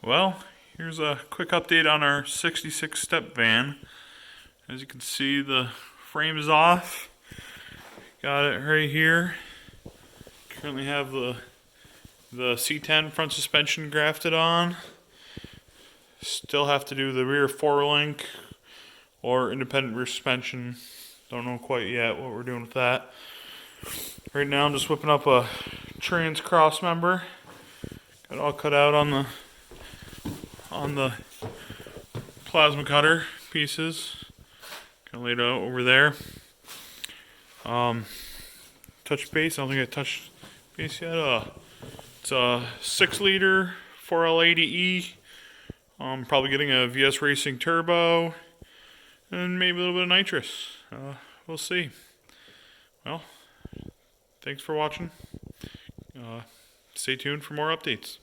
Well, here's a quick update on our 66 step van. As you can see, the frame is off. Got it right here. Currently have the C10 front suspension grafted on. Still have to do the rear 4-link or independent rear suspension. Don't know quite yet what we're doing with that. Right now I'm just whipping up a trans crossmember. Got it all cut out on the plasma cutter pieces. Kind of laid out over there. Touch base. I don't think I touched base yet. It's a 6-liter 4L80E. Probably getting a VS Racing turbo and maybe a little bit of nitrous. We'll see. Well, thanks for watching. Stay tuned for more updates.